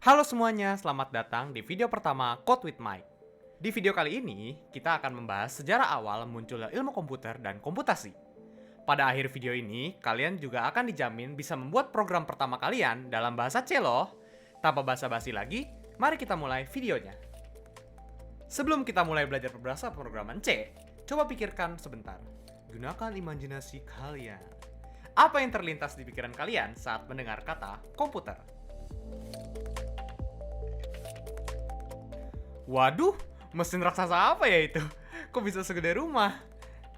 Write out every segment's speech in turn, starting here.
Halo semuanya, selamat datang di video pertama Code with Mike. Di video kali ini, kita akan membahas sejarah awal munculnya ilmu komputer dan komputasi. Pada akhir video ini, kalian juga akan dijamin bisa membuat program pertama kalian dalam bahasa C loh. Tanpa basa-basi lagi, mari kita mulai videonya. Sebelum kita mulai belajar bahasa pemrograman C, coba pikirkan sebentar. Gunakan imajinasi kalian. Apa yang terlintas di pikiran kalian saat mendengar kata komputer? Waduh, mesin raksasa apa ya itu? Kok bisa segede rumah?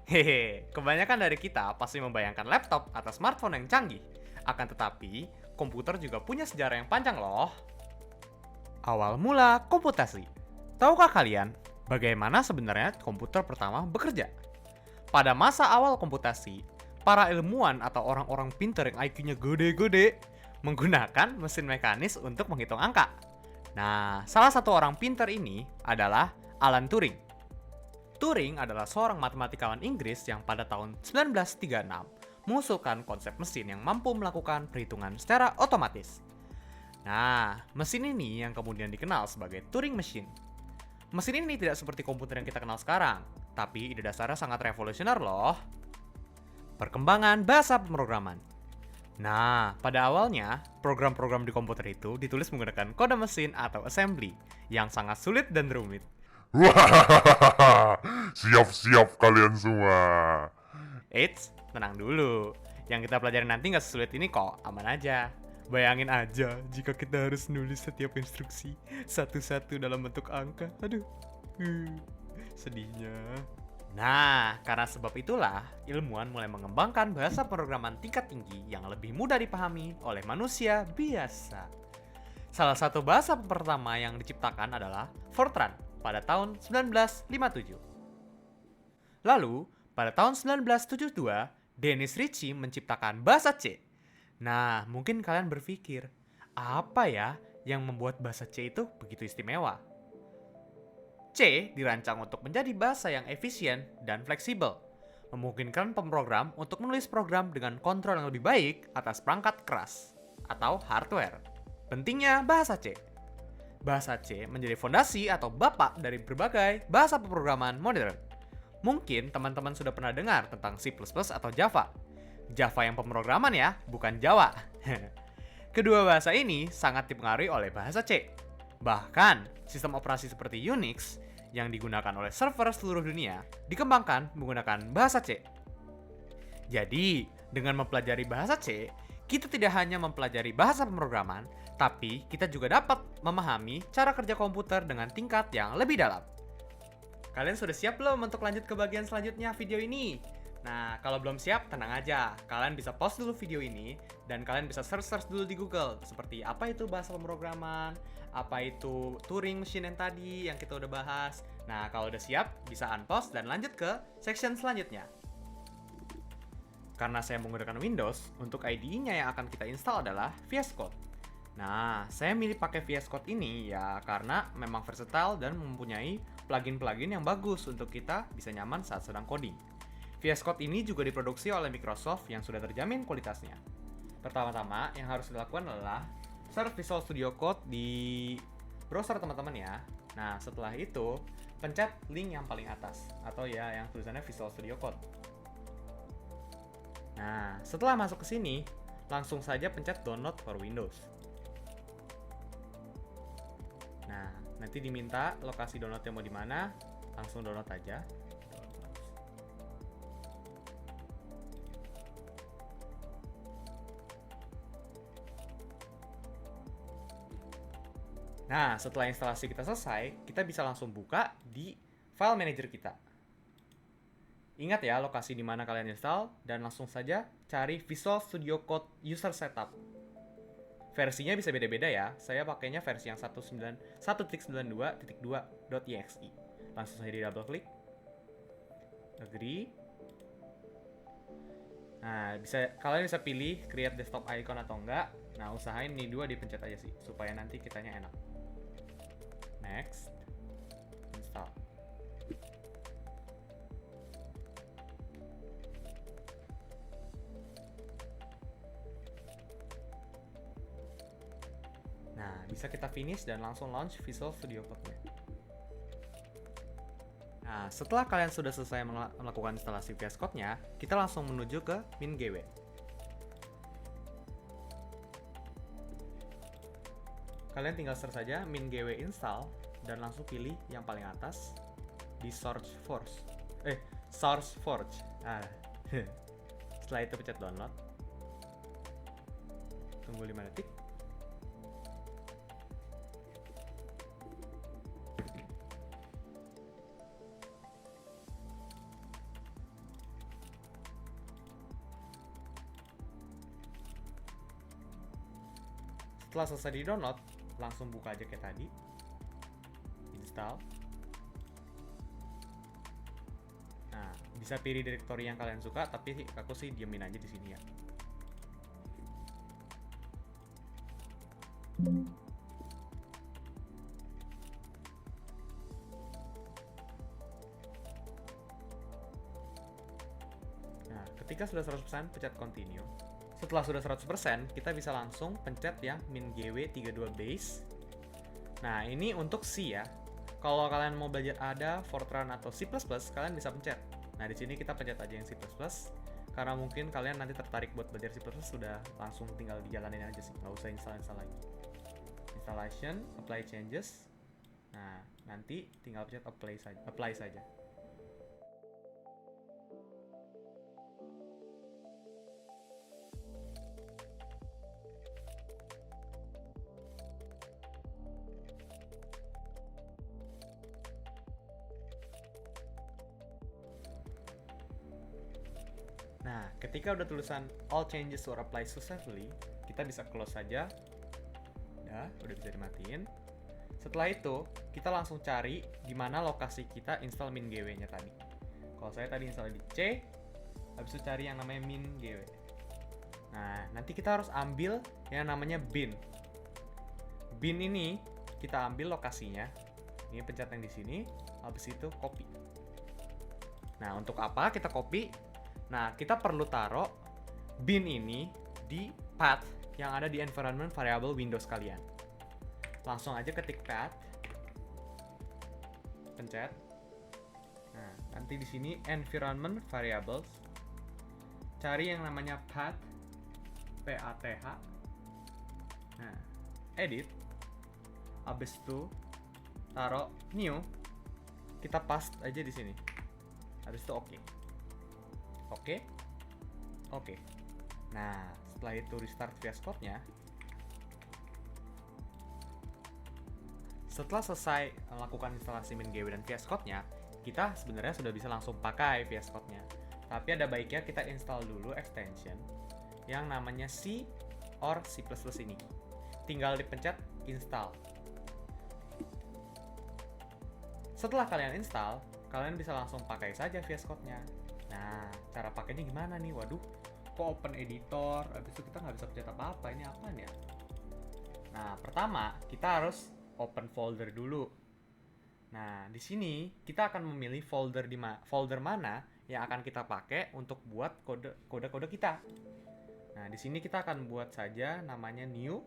Hehe, kebanyakan dari kita pasti membayangkan laptop atau smartphone yang canggih. Akan tetapi, komputer juga punya sejarah yang panjang loh. Awal mula komputasi. Tahukah kalian bagaimana sebenarnya komputer pertama bekerja? Pada masa awal komputasi, para ilmuwan atau orang-orang pintar yang IQ-nya gede-gede menggunakan mesin mekanis untuk menghitung angka. Nah, salah satu orang pintar ini adalah Alan Turing. Turing adalah seorang matematikawan Inggris yang pada tahun 1936 mengusulkan konsep mesin yang mampu melakukan perhitungan secara otomatis. Nah, mesin ini yang kemudian dikenal sebagai Turing Machine. Mesin ini tidak seperti komputer yang kita kenal sekarang, tapi ide dasarnya sangat revolusioner loh. Perkembangan bahasa pemrograman. Nah, pada awalnya, program-program di komputer itu ditulis menggunakan kode mesin atau assembly yang sangat sulit dan rumit. Wah, siap-siap kalian semua. Eits, tenang dulu. Yang kita pelajari nanti nggak sesulit ini kok, aman aja. Bayangin aja jika kita harus nulis setiap instruksi satu-satu dalam bentuk angka. Aduh, sedihnya. Nah, karena sebab itulah, ilmuwan mulai mengembangkan bahasa pemrograman tingkat tinggi yang lebih mudah dipahami oleh manusia biasa. Salah satu bahasa pertama yang diciptakan adalah Fortran pada tahun 1957. Lalu, pada tahun 1972, Dennis Ritchie menciptakan bahasa C. Nah, mungkin kalian berpikir, apa ya yang membuat bahasa C itu begitu istimewa? C dirancang untuk menjadi bahasa yang efisien dan fleksibel, memungkinkan pemrogram untuk menulis program dengan kontrol yang lebih baik atas perangkat keras atau hardware. Pentingnya bahasa C. Bahasa C menjadi fondasi atau bapak dari berbagai bahasa pemrograman modern. Mungkin teman-teman sudah pernah dengar tentang C++ atau Java. Java yang pemrograman ya, bukan Jawa. Kedua bahasa ini sangat dipengaruhi oleh bahasa C. Bahkan, sistem operasi seperti Unix yang digunakan oleh server seluruh dunia dikembangkan menggunakan bahasa C. Jadi, dengan mempelajari bahasa C, kita tidak hanya mempelajari bahasa pemrograman, tapi kita juga dapat memahami cara kerja komputer dengan tingkat yang lebih dalam. Kalian sudah siap belum untuk lanjut ke bagian selanjutnya video ini? Nah, kalau belum siap, tenang aja. Kalian bisa pause dulu video ini, dan kalian bisa search dulu di Google. Seperti apa itu bahasa pemrograman, apa itu Turing Machine yang tadi, yang kita udah bahas. Nah, kalau udah siap, bisa unpause dan lanjut ke section selanjutnya. Karena saya menggunakan Windows, untuk IDE-nya yang akan kita install adalah VS Code. Nah, saya milih pakai VS Code ini ya karena memang versatile dan mempunyai plugin-plugin yang bagus untuk kita bisa nyaman saat sedang coding. VS Code ini juga diproduksi oleh Microsoft yang sudah terjamin kualitasnya. Pertama-tama yang harus dilakukan adalah search Visual Studio Code di browser teman-teman ya. Nah, setelah itu pencet link yang paling atas atau ya yang tulisannya Visual Studio Code. Nah, setelah masuk ke sini, langsung saja pencet download for Windows. Nah, nanti diminta lokasi downloadnya mau di mana, langsung download aja. Nah, setelah instalasi kita selesai, kita bisa langsung buka di file manager kita. Ingat ya lokasi di mana kalian install dan langsung saja cari Visual Studio Code User Setup. Versinya bisa beda-beda ya. Saya pakainya versi yang 1.92.2.exe. Langsung saja di double klik. Agree. Nah, kalian bisa pilih create desktop icon atau enggak. Nah, usahain nih dua dipencet aja sih supaya nanti kitanya enak. Next. Install. Nah, bisa kita finish dan langsung launch Visual Studio Code-nya. Nah, setelah kalian sudah selesai melakukan instalasi VS Code-nya, kita langsung menuju ke MinGW. Kalian tinggal search saja MinGW install dan langsung pilih yang paling atas di SourceForge. Nah, setelah itu pencet download. Tunggu 5 detik. Setelah selesai di download, langsung buka aja kayak tadi. Install. Nah, bisa pilih direktori yang kalian suka, tapi aku sih diemin aja di sini ya. Nah, ketika sudah 100%, pencet continue. Setelah sudah 100%, kita bisa langsung pencet yang MinGW 32 base. Nah, ini untuk C ya. Kalau kalian mau belajar ada Fortran atau C++, kalian bisa pencet. Nah, di sini kita pencet aja yang C++, karena mungkin kalian nanti tertarik buat belajar C++, sudah langsung tinggal dijalanin aja sih, nggak usah install lagi. Installation, apply changes. Nah, nanti tinggal pencet apply saja. Nah, ketika udah tulisan all changes were applied successfully, kita bisa close saja. Udah bisa dimatiin. Setelah itu, kita langsung cari di mana lokasi kita install MinGW-nya tadi. Kalau saya tadi install di C, habis itu cari yang namanya MinGW. Nah, nanti kita harus ambil yang namanya bin. Bin ini kita ambil lokasinya. Ini pencet yang di sini, habis itu copy. Nah, untuk apa kita copy? Nah, kita perlu taruh bin ini di path yang ada di environment variable Windows kalian. Langsung aja ketik path, pencet. Nah, nanti di sini environment variables, cari yang namanya path, PATH. Nah, edit. Habis itu taruh new, kita paste aja di sini. Habis itu oke. Oke. Nah, setelah itu restart VS Code-nya. Setelah selesai melakukan instalasi MinGW dan VS Code-nya, kita sebenarnya sudah bisa langsung pakai VS Code-nya. Tapi ada baiknya kita install dulu extension yang namanya C or C++ ini. Tinggal dipencet install. Setelah kalian install, kalian bisa langsung pakai saja VS Code-nya. Nah, cara pakainya gimana nih? Waduh, kok open editor? Habis itu kita nggak bisa pencet apa-apa. Ini apaan ya? Nah, pertama kita harus open folder dulu. Nah, di sini kita akan memilih folder mana yang akan kita pakai untuk buat kode-kode kita. Nah, di sini kita akan buat saja namanya new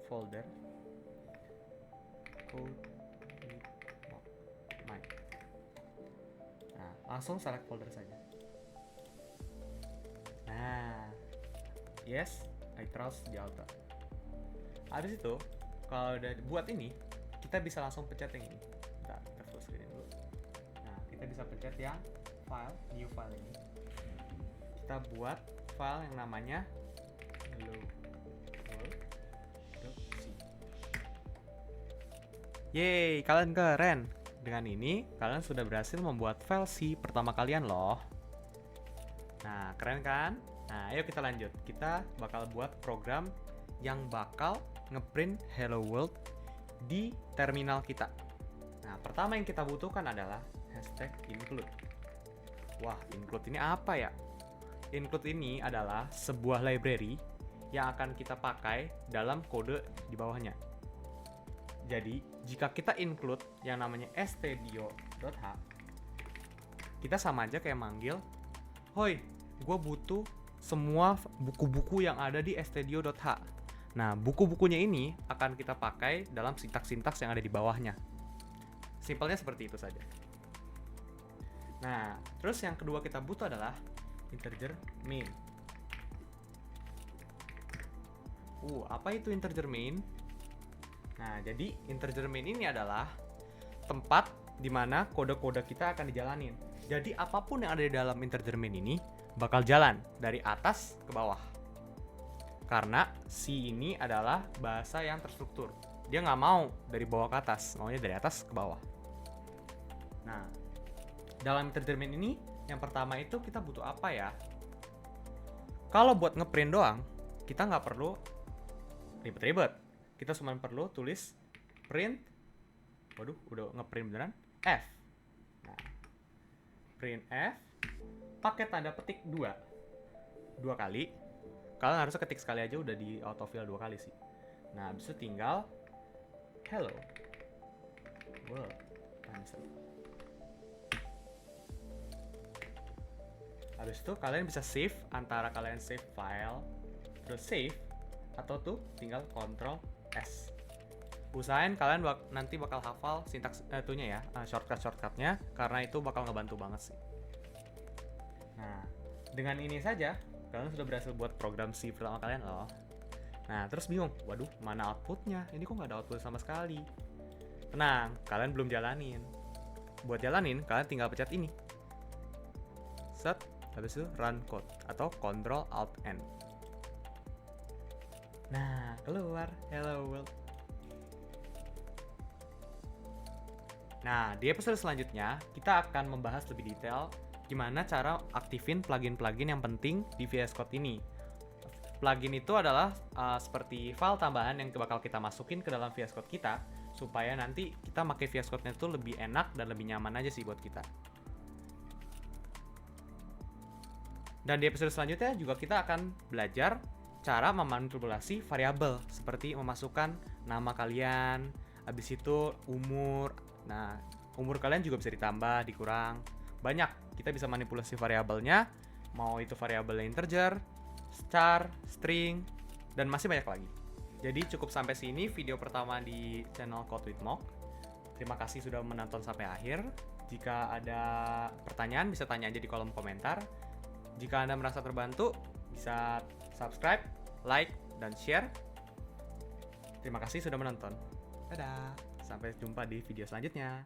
folder code. Nah, langsung select folder saja. Nah, yes, I trust the author. Habis itu, kalau udah buat ini, kita bisa langsung pencet yang ini. Bentar, kita full screen dulu. Nah, kita bisa pencet yang file, new file ini. Kita buat file yang namanya hello.world.c. Yeay, kalian keren! Dengan ini, kalian sudah berhasil membuat file C pertama kalian loh. Nah, keren kan? Nah, ayo kita lanjut. Kita bakal buat program yang bakal ngeprint hello world di terminal kita. Nah, pertama yang kita butuhkan adalah #include. Wah, include ini apa ya? Include ini adalah sebuah library yang akan kita pakai dalam kode di bawahnya. Jadi, jika kita include yang namanya stdio.h, kita sama aja kayak manggil, "Hoi, gue butuh semua buku-buku yang ada di stdio.h." Nah, buku-bukunya ini akan kita pakai dalam sintaks-sintaks yang ada di bawahnya. Simpelnya seperti itu saja. Nah, terus yang kedua kita butuh adalah integer main. Apa itu integer main? Nah, jadi integer main ini adalah tempat di mana kode-kode kita akan dijalanin. Jadi apapun yang ada di dalam integer main ini bakal jalan dari atas ke bawah. Karena C ini adalah bahasa yang terstruktur. Dia nggak mau dari bawah ke atas, maunya dari atas ke bawah. Nah, dalam integer main ini, yang pertama itu kita butuh apa ya? Kalau buat ngeprint doang, kita nggak perlu ribet-ribet. Kita cuma perlu tulis print, udah ngeprint beneran, F. Nah, print F, pakai tanda petik 2 kali. Kalian harusnya ketik sekali aja udah di autofill 2 kali sih. Nah, habis itu tinggal hello world answer. Habis itu kalian bisa save, antara kalian save file terus save, atau tuh tinggal Ctrl S. Usahain kalian nanti bakal hafal sintaks itunya ya, shortcutnya, karena itu bakal ngebantu banget sih. Nah, dengan ini saja kalian sudah berhasil buat program C pertama kalian loh. Nah, terus bingung, waduh, mana outputnya? Ini kok nggak ada output sama sekali. Tenang, kalian belum jalanin. Buat jalanin, kalian tinggal pencet ini. Set, habis itu run code atau Ctrl Alt N. Nah, keluar hello world. Nah, di episode selanjutnya kita akan membahas lebih detail gimana cara aktifin plugin-plugin yang penting di VS Code ini. Plugin itu adalah seperti file tambahan yang bakal kita masukin ke dalam VS Code kita, supaya nanti kita pakai VS Code-nya itu lebih enak dan lebih nyaman aja sih buat kita. Dan di episode selanjutnya juga kita akan belajar cara memanipulasi variabel, seperti memasukkan nama kalian, habis itu umur. Nah, umur kalian juga bisa ditambah, dikurang. Banyak, kita bisa manipulasi variabelnya, mau itu variabel integer, char, string, dan masih banyak lagi. Jadi cukup sampai sini video pertama di channel Code with Mok. Terima kasih sudah menonton sampai akhir. Jika ada pertanyaan bisa tanya aja di kolom komentar. Jika Anda merasa terbantu, bisa subscribe, like, dan share. Terima kasih sudah menonton. Dadah, sampai jumpa di video selanjutnya.